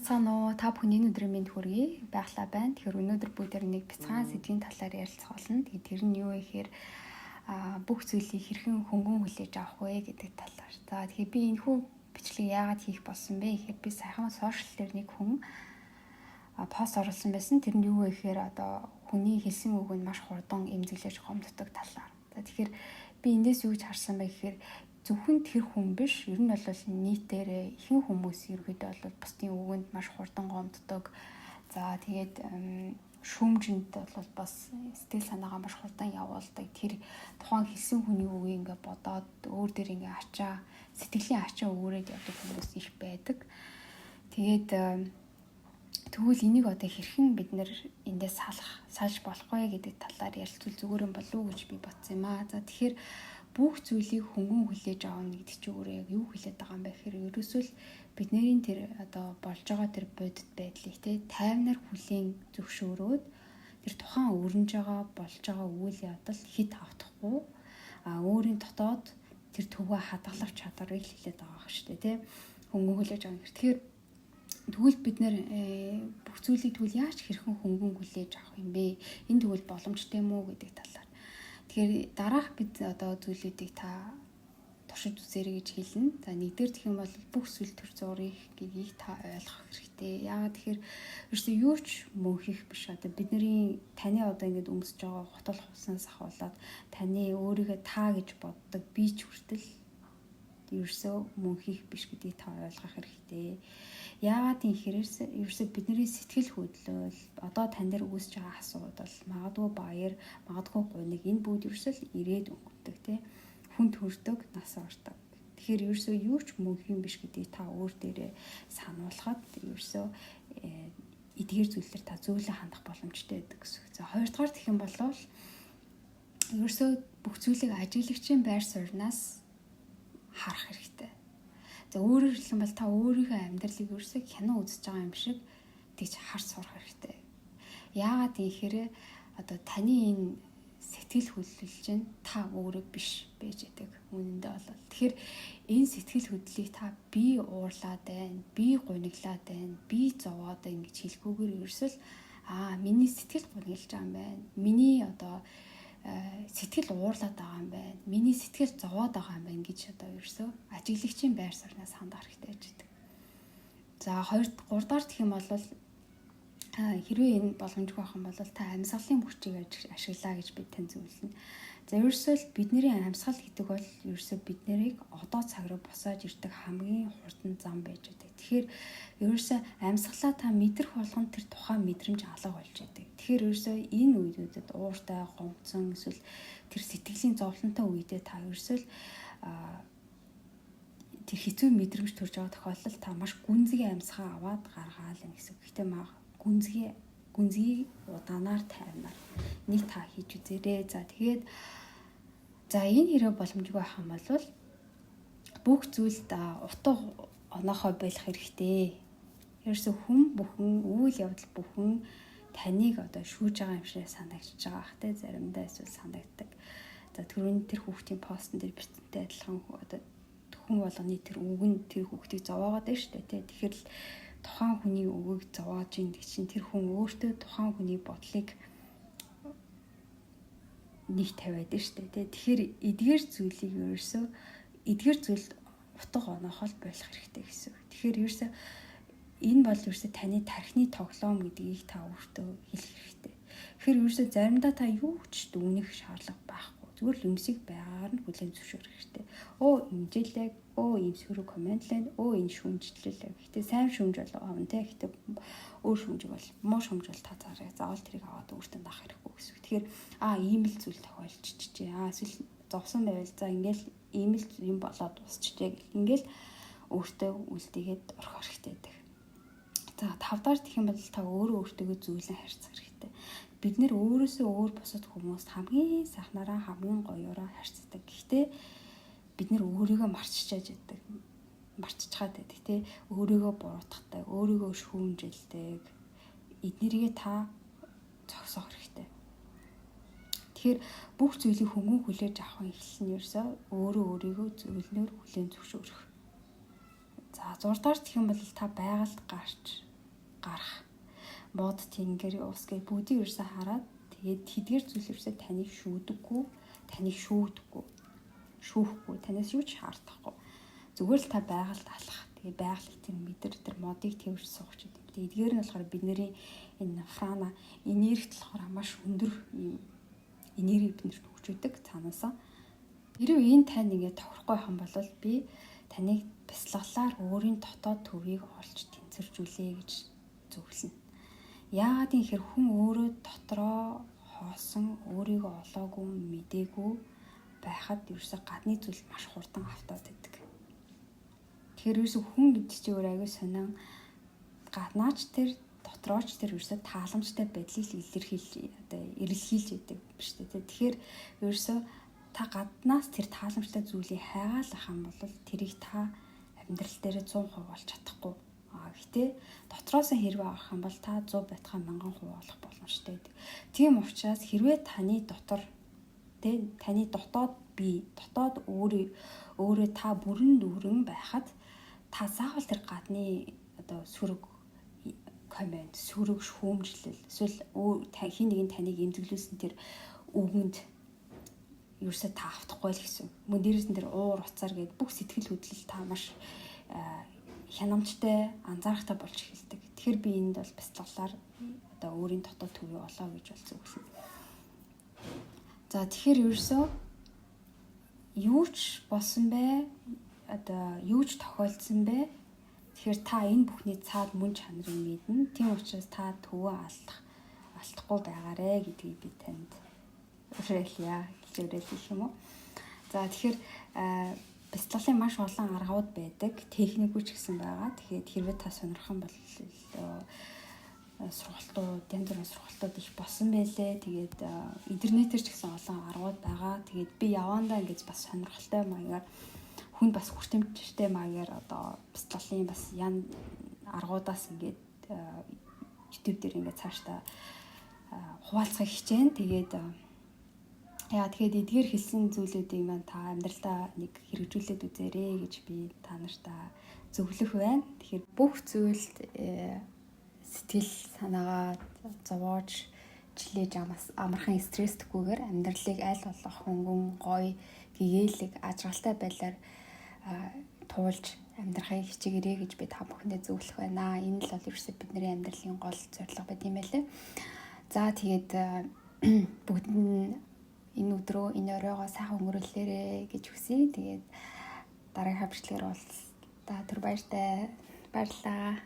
Байцгаана уу? Та бүхний өдрийн мэнд хүргэе. Байглаа байна. Тэгэхээр өнөөдөр бүгдээр нэг бяцхан сэдвийн талаар ярилцах болно. Тэгээд тэр нь юу вэ гэхээр бүх зүйлийг хэрхэн хөнгөн хүлээж авах вэ гэдэг талаар. За тэгэхээр би энэхүү бичлэгийг яагаад хийх болсон бэ гэхээр би саяхан сошиал дээр нэг хүн пост оруулсан байсан. Тэр нь юу вэ гэхээр одоо хүний хэлсэн үг нь маш хурдан эмзэглэж гомддог талаар. За тэгэхээр би эндээс юу гэж харсан бэ гэхээр зөвхөн тэр хүн биш, ер нь бол нийтээр ихэнх хүмүүс ерөөдөө бол бусдын үгэнд маш хурдан гомддог. За тэгээд шүүмжинд бол бас сэтгэл санаагаа маш хурдан явуулдаг. Тэр тухайн хэлсэн хүний үгийг ингээ бодоод өөр дээр ингээ ачаа, сэтгэлийн ачаа өөрөөд явдаг хүмүүс их байдаг. Тэгээд тэгвэл энийг одоо хэрхэн бид нэр эндээс салж болох вэ гэдэг талаар ярилцвал зүгээр юм болов уу гэж би бодсон юм аа. За тэгэхээр бүх зүйлийг хөнгөн хүлээж авах гэдэг чинь өөрөө яг юу хэлээд байгаа юм бэ гэхээр ерөөсөө л бидний тэр одоо болж байгаа тэр бодит байдлыг те тайвнаар хүлээн зөвшөөрөөд тэр тухайн өрнөж байгаа болж байгаа үйл явдал хит автахгүй өөрийн дотоод тэр төвөө хадгалах чадварыг хэлээд байгаа шүү дээ те хөнгөн хүлээж авах. Тэгэхээр тэгвэл бид нэр бүх зүйлийг тэгвэл яаж хэрхэн хөнгөн хүлээж авах юм бэ? Энэ тэгвэл боломжтой юм уу гэдэг талаар. Тэгэхээр дараах бид одоо зүйлүүдийг та туршиж үзээрэй гэж хэлнэ. За нэгдүгээр гэх юм бол бүх зүйл төр зургийг та ойлгох хэрэгтэй. Яагаад тэгэхээр ерөөсөө юу ч мөнхийх биш. Одоо бидний таны одоо ингэж өнгөсөж байгаа хотол хувцаснаас ахуулаад таны өөрийгөө та гэж боддог би ч хүртэл ерөөсөө мөнхийх биш гэдгийг та ойлгох хэрэгтэй. Яагаад юм хэрэгс ерөөсөө бидний сэтгэл хөдлөл одоо тань дээр үүсэж байгаа асуудал магадгүй баяр магадгүй гуниг энэ бүгд ерөөсөө ирээд өнгөрдөг тий хүн төрдөг нас ордог. Тэгэхээр ерөөсөө юу ч мөнх юм биш гэдгийг та өөр дээрээ сануулхад ерөөсөө эдгээр зүйлээр та зөвлө хандах боломжтой байдаг гэсэн. За хоёрдугаар гэх юм бол ерөөсөө бүх зүйлийг ажиглагчийн байр сууриас харах хэрэгтэй. За өөрөөр хэлэх юм бол та өөрийнхөө амьдралыг ерөөсөө кино үзэж байгаа юм шиг тийч харж сурах хэрэгтэй. Яагаад гэхээр одоо таны энэ сэтгэл хөдлөл чинь та өөрөө биш байж байдаг үнэндээ бол. Тэгэхээр энэ сэтгэл хөдлөлийг та би уурлаад байна, би гуниглаад байна, би зовоод байна гэж хэлэхгүйгээр ерөөсөө миний сэтгэл гуниглаж байгаа юм байна. Миний одоо сэтгэл уурлаад байгаа юм байна. Миний сэтгэл зовоод байгаа юм байна гэж одоо ерөөсөө ажиглагчийн байр сууриас хандах хэрэгтэй гэж байдаг. За 3-р гэх юм бол хэрвээ энэ боломжгүй байх юм бол та амьсгалын хүчийг ашиглаа гэж бид тань зөвлөнө. За ерөөсөө л бидний амьсгал гэдэг бол ерөөсөө бид нарыг одоо цаг руу босоож ирдэг хамгийн хурдан зам байж байдаг. Тэгэхээр ерөөсөө амьсгалаа та мэдрэх болгонд тэр тухайн мэдрэмж алга болж байдаг. Тэгэхээр ерөөсөө энэ үеүүдэд ууртай, гомцсон эсвэл тэр сэтгэлийн зовлонтой үедээ та ерөөсөө л тэр хэцүү мэдрэмж төрж байгаа тохиолдолд та маш гүнзгий амьсгаа аваад гаргаал гэсэн. Гэхдээ гүнзгий удаанаар тайвнаар нэг та хийж үзээрэй. За тэгээд энэ хэрэг боломжгүй байх юм бол бүх зүйлд утга оноохой байх хэрэгтэй. Ерөөсө хүн бүхэн үйл явдал бүхэн таныг одоо шүүж байгаа юм шиг санагдаж байгаа хтэй заримдаа эсвэл санагддаг. За тэр хүүхдийн постн дээр бичсэнтэй адилхан одоо хүн болгоны тэр үг нь тэр хүүхдийг зовоогоод байна шүү дээ. Тэгэхээр л тухайн хүний үгийг зовоож ин гэж чинь тэр хүн өөртөө тухайн хүний бодлыг нэг тавиад байна шүү дээ. Тэгэхээр эдгээр зүйлийг ерөөсөө эдгээр зүйлд утга оноохол болох хэрэгтэй гэсэн. Тэгэхээр ерөөсөө энэ бол ерөөсөө таны тархины тоглоом гэдгийг та өөртөө хэлэх хэрэгтэй. Тэгэхээр ерөөсөө заримдаа та юу ч дүгнэх шаардлага байхгүй. Зүгээр л өмсөг байгаар нь хүлээн зөвшөөрөх хэрэгтэй. Имжээлэг, имсгэрүү комментлэн, энэ шүмжлэлээ. Гэхдээ сайн шүмж бол авна те. Гэхдээ өөр шүмж бол муу шүмж бол та цаарай. Заавал тэрийг аваад өөртөө даах хэрэггүй гэсэн. Тэгэхээр ийм л зүйл тохиолдчихжээ. Эсвэл зовсон байвал за ингээл ийм л юм болоод дуусчихжээ гэл. Ингээл өөртөө үлдээгээд орох хэрэгтэй байдаг. За 5-даар гэх юм бол та өөртөө зүйлэн харьцах хэрэгтэй. Бид нэр өөрөөсөө өөр бусад хүмүүст хамгийн сайхнараа хамгийн гоёороо харьцдаг. Гэхдээ бид нэр өөрийгөө марччихад байдаг. Марччихад байдаг тий. Өөрийгөө буруутгадаг, өөрийгөө шүүмжилдэг. Эднэрийгээ та зогсоох хэрэгтэй. Тэгэхээр бүх зүйлийг хөнгөн хүлээж авахын эхлэл нь ерөөсөө өөрийгөө зөвлөнөөр хүлээн зөвшөөрөх. За 6-даар гэх юм бол та байгальд гарч гарах, мод тэнгэр усгээ бүгдийг ерөөсө хараад тэгээд тэдгээр зүйл ерөөсө таныг шүүдэггүй, танаас юу ч шаардахгүй. Зүгээр л та байгальд алах. Тэгээд байгаль тэр мэдэр тэр модыг тэрж суух ч гэдэг. Тэгээд эдгээр нь болохоор бидний энэ прана энергит болохоор маш өндөр юм энерги биднэрт өгч өгдөг цаанаасаа. Хэрвээ энэ тань ингээд тохирохгүй хам бол би таныг бяцлаглаар өөрийн дотоод төвийг олж тэнцвэржүүлээ гэж зөвлөнө. Яагаад гэхээр хүн өөрөө дотроо хоосон, өөрийгөө олоогүй, мдээгүй байхад ерөөсө гадны зүйл маш хурдан автаад идэг. Тэгэхээр ерөөсө хүн гэдэг чинь өөр аягүй сонин гаднаач тэр дотрооч тэр ерөөсө тааламжтай байдлыг эрэлхийлж идэг биш үү? Тэгэхээр ерөөсө та гаднаас тэр тааламжтай зүйлийг хайгаалах юм бол тэрийг та амьдрал дээр 100% олж чадахгүй. Гэхдээ дотроос нь хэрвээ авах юм бол та 100 байтугай 1000% олох боломжтой байдаг. Тийм учраас хэрвээ таны дотор таны дотоод бие, дотоод өөрөө та бүрэн дүүрэн байхад та заавал тэр гадны сөрөг коммент, сөрөг шүүмжлэл эсвэл хин нэгэн таныг эмзэглүүлсэн тэр үгэнд ерөөсөө та автахгүй л гэсэн. Мөн дээрээс нь тэр уур уцаар гээд бүх сэтгэл хөдлөл та маш хянамжтай, анзаарахтай болж эхэлдэг. Тэгэхээр би энд бол бяцлаглаар өөрийн дотоод төвийг олоо гэж бол зөвлөнө. За тэгэхээр ерөөсөө юу ч болсон бэ? Юу ч тохиолдсон бэ? Тэгэхээр та энэ бүхний цаад мөн чанарыг мэднэ. Тийм учраас та төвөө алдахгүй байгаарэ гэдгийг би танд уриалъя гэж уриалъя юм уу. За тэгэхээр бяцлаглалын маш олон аргууд байдаг. Техникүүд ч гэсэн байгаа. Тэгэхээр хэрвээ та сонирхон бол сургалтууд, янз бүрийн сургалтууд их болсон байлээ. Тэгээд интернетээр ч гэсэн олон аргууд байгаа. Тэгээд би явандаа ингэж бас сонирхолтой маягаар хүн бас хүртэмжтэй маягаар бяцлаглалын бас аргуудаас ингээд YouTube дээр ингээд цаашдаа хуваалцахыг хичээн. Тэгээд тэгэхээр эдгээр хэлсэн зүйлүүдийг маань та амьдралдаа нэг хэрэгжүүлээд үзээрэй гэж би та нартай зөвлөх байна. Тэгэхээр бүх зүйлд сэтгэл санаагаа зовоож жилээж амархан стресстгүйгээр амьдралыг аль болох хөнгөн, гоё, гэгээлэг, ажралтай байдлаар туулж амьдрахыг хичээгээрэй гэж би та бүхэндээ зөвлөх байна. Энэ л бол ерөөсөө бидний амьдралын гол зорилго байт юм байлээ. За тэгээд бүгд энэ өдрөө энэ оройгоо сайхан өнгөрүүлээрэй гэж хүсье. Тэгээд дараагийн хавчлагаар бол та түр баярлалаа.